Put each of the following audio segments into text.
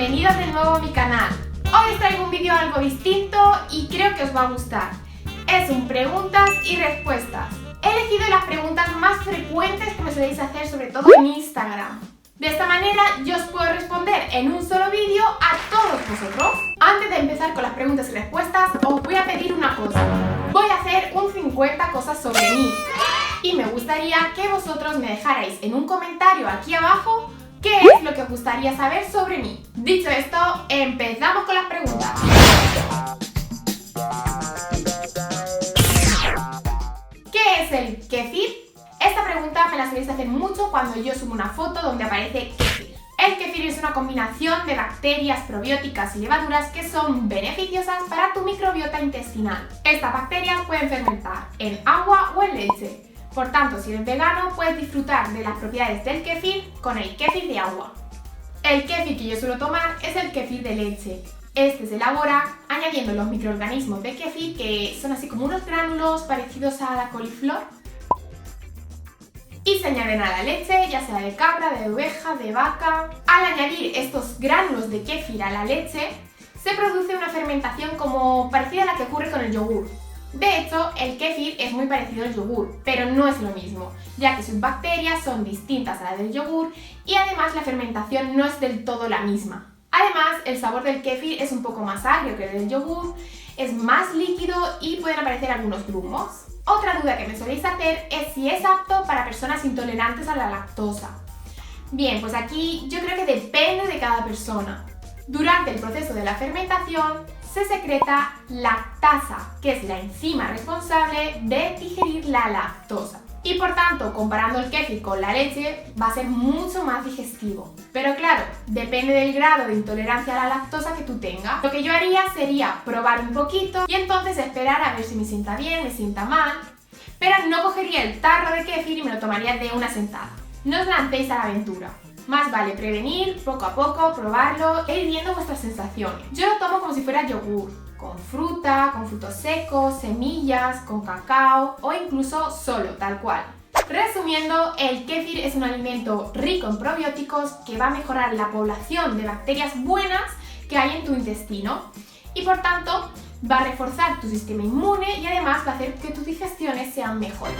bienvenidos de nuevo a mi canal. Hoy os traigo un vídeo algo distinto y creo que os va a gustar. Es un preguntas y respuestas. He elegido las preguntas más frecuentes que me soléis hacer, sobre todo en Instagram. De esta manera yo os puedo responder en un solo vídeo a todos vosotros. Antes de empezar con las preguntas y respuestas, os voy a pedir una cosa. Voy a hacer un 50 cosas sobre mí. Y me gustaría que vosotros me dejarais en un comentario aquí abajo qué es lo que os gustaría saber sobre mí. Dicho esto, empezamos con las preguntas. ¿Qué es el kéfir? Esta pregunta me la soléis hacer mucho cuando yo subo una foto donde aparece kéfir. El kéfir es una combinación de bacterias probióticas y levaduras que son beneficiosas para tu microbiota intestinal. Estas bacterias pueden fermentar en agua o en leche. Por tanto, si eres vegano, puedes disfrutar de las propiedades del kéfir con el kéfir de agua. El kéfir que yo suelo tomar es el kéfir de leche. Este se elabora añadiendo los microorganismos de kéfir, que son así como unos gránulos parecidos a la coliflor, y se añaden a la leche, ya sea de cabra, de oveja, de vaca. Al añadir estos gránulos de kéfir a la leche, se produce una fermentación como parecida a la que ocurre con el yogur. De hecho, el kéfir es muy parecido al yogur, pero no es lo mismo, ya que sus bacterias son distintas a las del yogur y además la fermentación no es del todo la misma. Además, el sabor del kéfir es un poco más agrio que el del yogur, es más líquido y pueden aparecer algunos grumos. Otra duda que me soléis hacer es si es apto para personas intolerantes a la lactosa. Bien, pues aquí yo creo que depende de cada persona. Durante el proceso de la fermentación se secreta lactasa, que es la enzima responsable de digerir la lactosa. Y por tanto, comparando el kéfir con la leche, va a ser mucho más digestivo. Pero claro, depende del grado de intolerancia a la lactosa que tú tengas. Lo que yo haría sería probar un poquito y entonces esperar a ver si me sienta bien, me sienta mal. Pero no cogería el tarro de kéfir y me lo tomaría de una sentada. No os lancéis a la aventura. Más vale prevenir, poco a poco, probarlo e ir viendo vuestras sensaciones. Yo lo tomo como si fuera yogur, con fruta, con frutos secos, semillas, con cacao o incluso solo, tal cual. Resumiendo, el kéfir es un alimento rico en probióticos que va a mejorar la población de bacterias buenas que hay en tu intestino y por tanto va a reforzar tu sistema inmune y además va a hacer que tus digestiones sean mejores.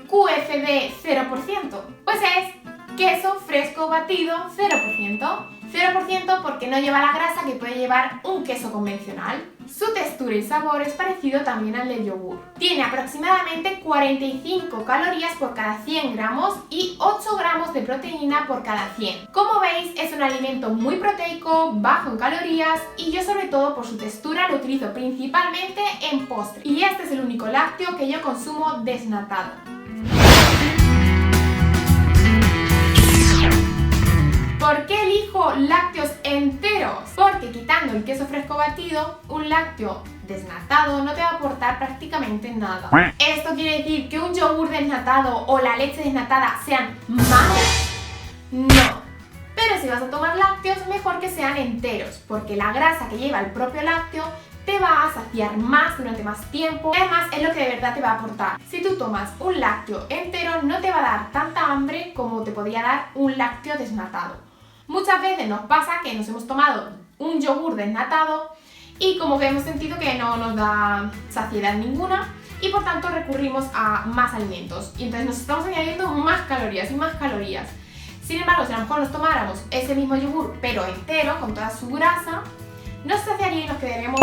QFD 0%, pues es queso fresco batido 0%. 0% porque no lleva la grasa que puede llevar un queso convencional. Su textura y sabor es parecido también al del yogur. Tiene aproximadamente 45 calorías por cada 100 gramos y 8 gramos de proteína por cada 100. Como veis, es un alimento muy proteico, bajo en calorías y yo sobre todo por su textura lo utilizo principalmente en postres. Y este es el único lácteo que yo consumo desnatado. ¿Por qué elijo lácteos enteros? Porque quitando el queso fresco batido, un lácteo desnatado no te va a aportar prácticamente nada. ¿Esto quiere decir que un yogur desnatado o la leche desnatada sean malos? No. Pero si vas a tomar lácteos, mejor que sean enteros, porque la grasa que lleva el propio lácteo te va a saciar más durante más tiempo. Además, es lo que de verdad te va a aportar. Si tú tomas un lácteo entero, no te va a dar tanta hambre como te podría dar un lácteo desnatado. Muchas veces nos pasa que nos hemos tomado un yogur desnatado y como que hemos sentido que no nos da saciedad ninguna y por tanto recurrimos a más alimentos y entonces nos estamos añadiendo más calorías y más calorías. Sin embargo, si a lo mejor nos tomáramos ese mismo yogur pero entero, con toda su grasa, nos saciaría y nos quedaríamos.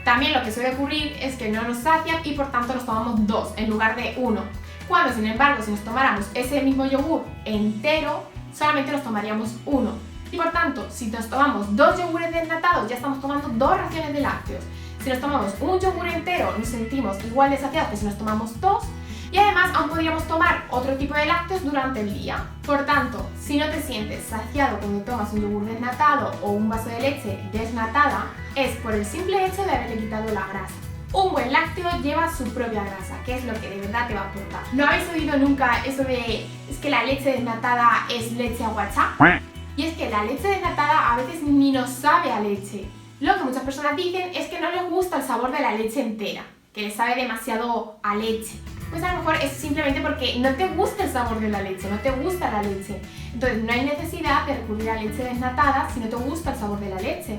También lo que suele ocurrir es que no nos sacia y por tanto nos tomamos 2 en lugar de 1. Cuando sin embargo si nos tomáramos ese mismo yogur entero, solamente nos tomaríamos 1. Y por tanto, si nos tomamos 2 yogures desnatados, ya estamos tomando 2 raciones de lácteos. Si nos tomamos un yogur entero, nos sentimos igual de saciados que si nos tomamos 2. Y además aún podríamos tomar otro tipo de lácteos durante el día. Por tanto, si no te sientes saciado cuando tomas un yogur desnatado o un vaso de leche desnatada, es por el simple hecho de haberle quitado la grasa. Un buen lácteo lleva su propia grasa, que es lo que de verdad te va a aportar. ¿No habéis oído nunca eso de es que la leche desnatada es leche aguachá? Y es que la leche desnatada a veces ni nos sabe a leche. Lo que muchas personas dicen es que no les gusta el sabor de la leche entera, que les sabe demasiado a leche. pues a lo mejor es simplemente porque no te gusta el sabor de la leche, no te gusta la leche. Entonces no hay necesidad de recurrir a leche desnatada si no te gusta el sabor de la leche.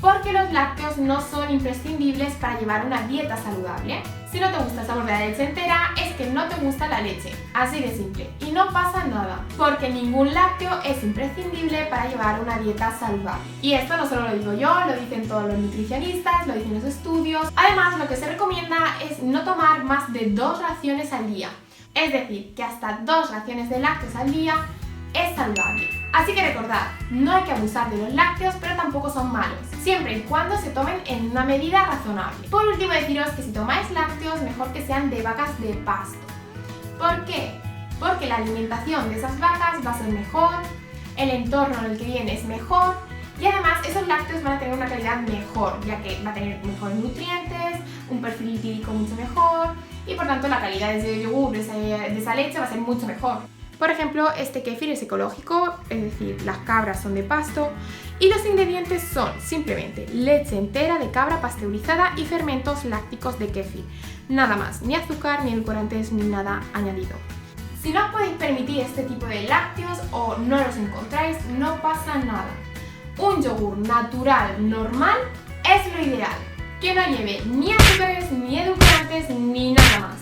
Porque los lácteos no son imprescindibles para llevar una dieta saludable. Si no te gusta el sabor de la leche entera, es que no te gusta la leche, así de simple. Y no pasa nada, porque ningún lácteo es imprescindible para llevar una dieta saludable. Y esto no solo lo digo yo, lo dicen todos los nutricionistas, lo dicen los estudios. Además, lo que se recomienda es no tomar más de 2 raciones al día. Es decir, que hasta 2 raciones de lácteos al día es saludable. Así que recordad, no hay que abusar de los lácteos, pero tampoco son malos, siempre y cuando se tomen en una medida razonable. Por último, deciros que si tomáis lácteos, mejor que sean de vacas de pasto. ¿Por qué? Porque la alimentación de esas vacas va a ser mejor, el entorno en el que viene es mejor y además esos lácteos van a tener una calidad mejor, ya que va a tener mejores nutrientes, un perfil lipídico mucho mejor y por tanto la calidad de ese yogur, de esa leche va a ser mucho mejor. Por ejemplo, este kéfir es ecológico, es decir, las cabras son de pasto y los ingredientes son simplemente leche entera de cabra pasteurizada y fermentos lácticos de kéfir. Nada más, ni azúcar, ni edulcorantes, ni nada añadido. Si no os podéis permitir este tipo de lácteos o no los encontráis, no pasa nada. Un yogur natural normal es lo ideal, que no lleve ni azúcares, ni edulcorantes, ni nada más.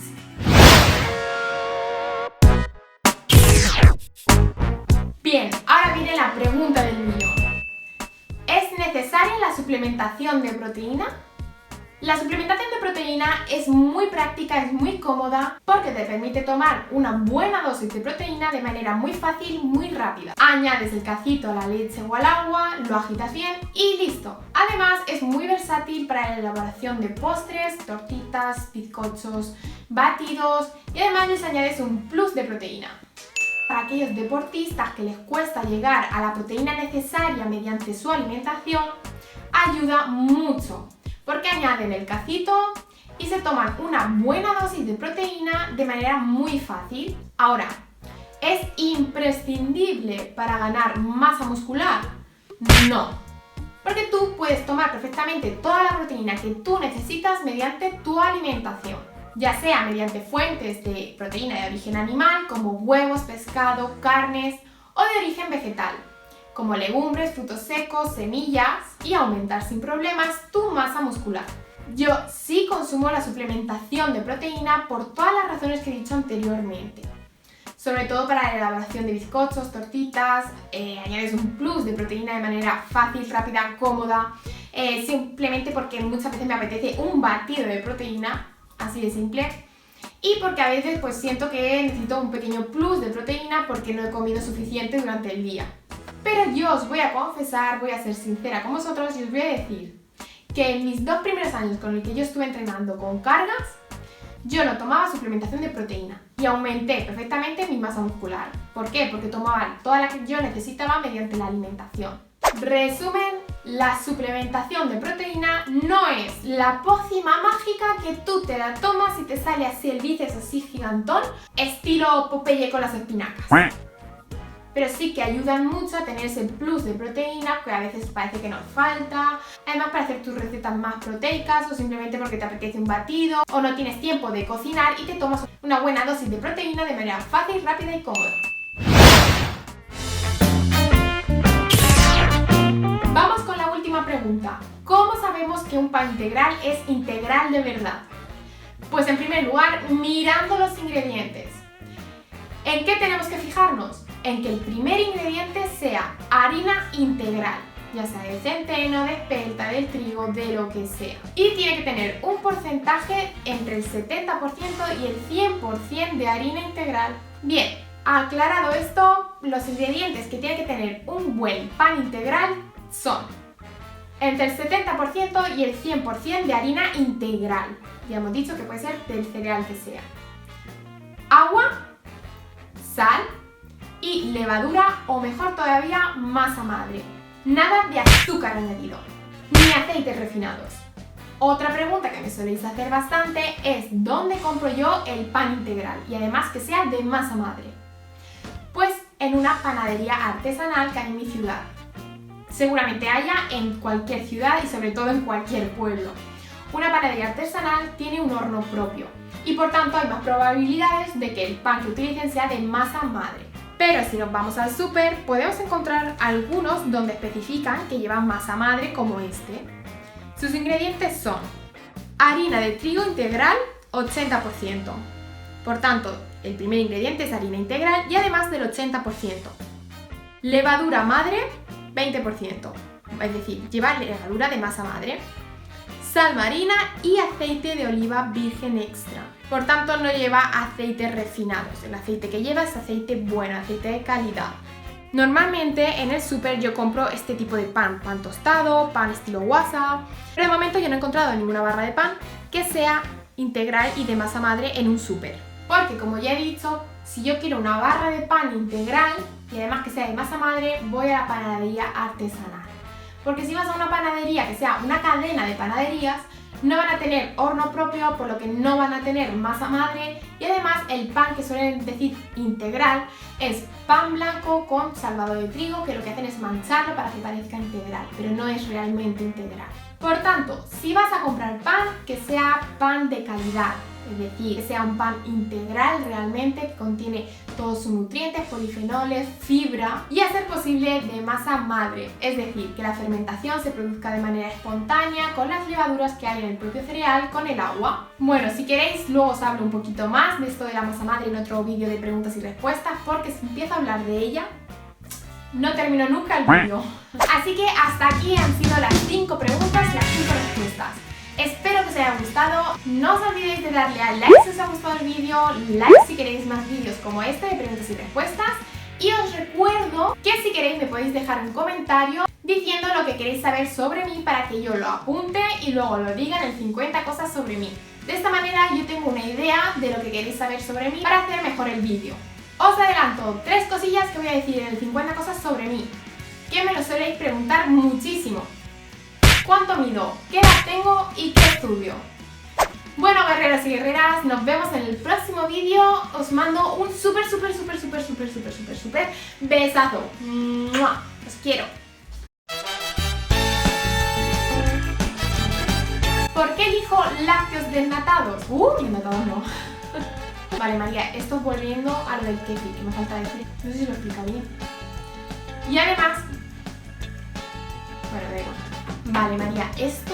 Bien, ahora viene la pregunta del millón. ¿Es necesaria la suplementación de proteína? La suplementación de proteína es muy práctica, es muy cómoda porque te permite tomar una buena dosis de proteína de manera muy fácil, muy rápida. Añades el cacito a la leche o al agua, lo agitas bien y listo. Además es muy versátil para la elaboración de postres, tortitas, bizcochos, batidos y además les añades un plus de proteína. Para aquellos deportistas que les cuesta llegar a la proteína necesaria mediante su alimentación, ayuda mucho porque añaden el cacito y se toman una buena dosis de proteína de manera muy fácil. Ahora, ¿es imprescindible para ganar masa muscular? No, porque tú puedes tomar perfectamente toda la proteína que tú necesitas mediante tu alimentación, ya sea mediante fuentes de proteína de origen animal como huevos, pescado, carnes o de origen vegetal como legumbres, frutos secos, semillas y aumentar sin problemas tu masa muscular. Yo sí consumo la suplementación de proteína por todas las razones que he dicho anteriormente. Sobre todo para la elaboración de bizcochos, tortitas, añades un plus de proteína de manera fácil, rápida, cómoda, simplemente porque muchas veces me apetece un batido de proteína, así de simple. Y porque a veces pues siento que necesito un pequeño plus de proteína porque no he comido suficiente durante el día. Pero yo os voy a confesar, voy a ser sincera con vosotros y os voy a decir que en mis 2 primeros años con el que yo estuve entrenando con cargas, yo no tomaba suplementación de proteína y aumenté perfectamente mi masa muscular. ¿Por qué? Porque tomaba toda la que yo necesitaba mediante la alimentación. Resumen, la suplementación de proteína no es la pócima mágica que tú te la tomas y te sale así el bíceps así gigantón, estilo Popeye con las espinacas. Pero sí que ayudan mucho a tener ese plus de proteína que a veces parece que nos falta, además para hacer tus recetas más proteicas o simplemente porque te apetece un batido o no tienes tiempo de cocinar y te tomas una buena dosis de proteína de manera fácil, rápida y cómoda. Vamos con la última pregunta. ¿Cómo sabemos que un pan integral es integral de verdad? Pues en primer lugar, mirando los ingredientes. ¿En qué tenemos que fijarnos? En que el primer ingrediente sea harina integral, ya sea de centeno, de espelta, del trigo, de lo que sea. Y tiene que tener un porcentaje entre el 70% y el 100% de harina integral. Bien, aclarado esto, los ingredientes que tiene que tener un buen pan integral son entre el 70% y el 100% de harina integral. Ya hemos dicho que puede ser del cereal que sea. Agua, sal y levadura o mejor todavía masa madre. Nada de azúcar añadido, ni aceites refinados. Otra pregunta que me soléis hacer bastante es ¿dónde compro yo el pan integral? Y además que sea de masa madre. Pues en una panadería artesanal que hay en mi ciudad. Seguramente haya en cualquier ciudad y sobre todo en cualquier pueblo. una panadería artesanal tiene un horno propio y por tanto hay más probabilidades de que el pan que utilicen sea de masa madre. Pero si nos vamos al súper, podemos encontrar algunos donde especifican que llevan masa madre como este. Sus ingredientes son harina de trigo integral 80%. Por tanto, el primer ingrediente es harina integral y además del 80%. Levadura madre 20%, es decir, lleva levadura de masa madre. Sal marina y aceite de oliva virgen extra. Por tanto, no lleva aceites refinados. El aceite que lleva es aceite bueno, aceite de calidad. Normalmente en el súper yo compro este tipo de pan tostado, pan estilo guasa, pero de momento yo no he encontrado ninguna barra de pan que sea integral y de masa madre en un súper. Porque como ya he dicho, si yo quiero una barra de pan integral y además que sea de masa madre, voy a la panadería artesanal. Porque si vas a una panadería que sea una cadena de panaderías, no van a tener horno propio, por lo que no van a tener masa madre y además el pan que suelen decir integral es pan blanco con salvado de trigo, que lo que hacen es mancharlo para que parezca integral, pero no es realmente integral. Por tanto, si vas a comprar pan, que sea pan de calidad, es decir, que sea un pan integral realmente, que contiene todos sus nutrientes, polifenoles, fibra y a ser posible de masa madre, es decir, que la fermentación se produzca de manera espontánea con las levaduras que hay en el propio cereal con el agua. Bueno, si queréis luego os hablo un poquito más de esto de la masa madre en otro vídeo de preguntas y respuestas, porque si empiezo a hablar de ella no termino nunca el vídeo. Así que hasta aquí han sido las 5 preguntas y las 5 respuestas. Espero que os haya gustado, no os olvidéis de darle al like si os ha gustado el vídeo, like si queréis más vídeos como este de preguntas y respuestas y os recuerdo que si queréis me podéis dejar un comentario diciendo lo que queréis saber sobre mí para que yo lo apunte y luego lo diga en el 50 cosas sobre mí. De esta manera yo tengo una idea de lo que queréis saber sobre mí para hacer mejor el vídeo. Os adelanto 3 cosillas que voy a decir en el 50 cosas sobre mí, que me lo soléis preguntar muchísimo. ¿Cuánto mido? ¿Qué edad tengo? ¿Y qué estudio? Bueno, guerreros y guerreras, nos vemos en el próximo vídeo. Os mando un súper besazo. ¡Mua! Os quiero. ¿Por qué elijo lácteos desnatados? Desnatados no. Vale, María, esto volviendo a lo del kefir, que me falta decir. No sé si lo explica bien. Y además... Bueno, da igual. Vale, María, esto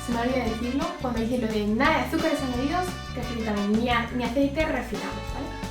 se me olvidó decirlo cuando dice lo de nada de azúcares añadidos, que también ni aceite refinado, ¿vale?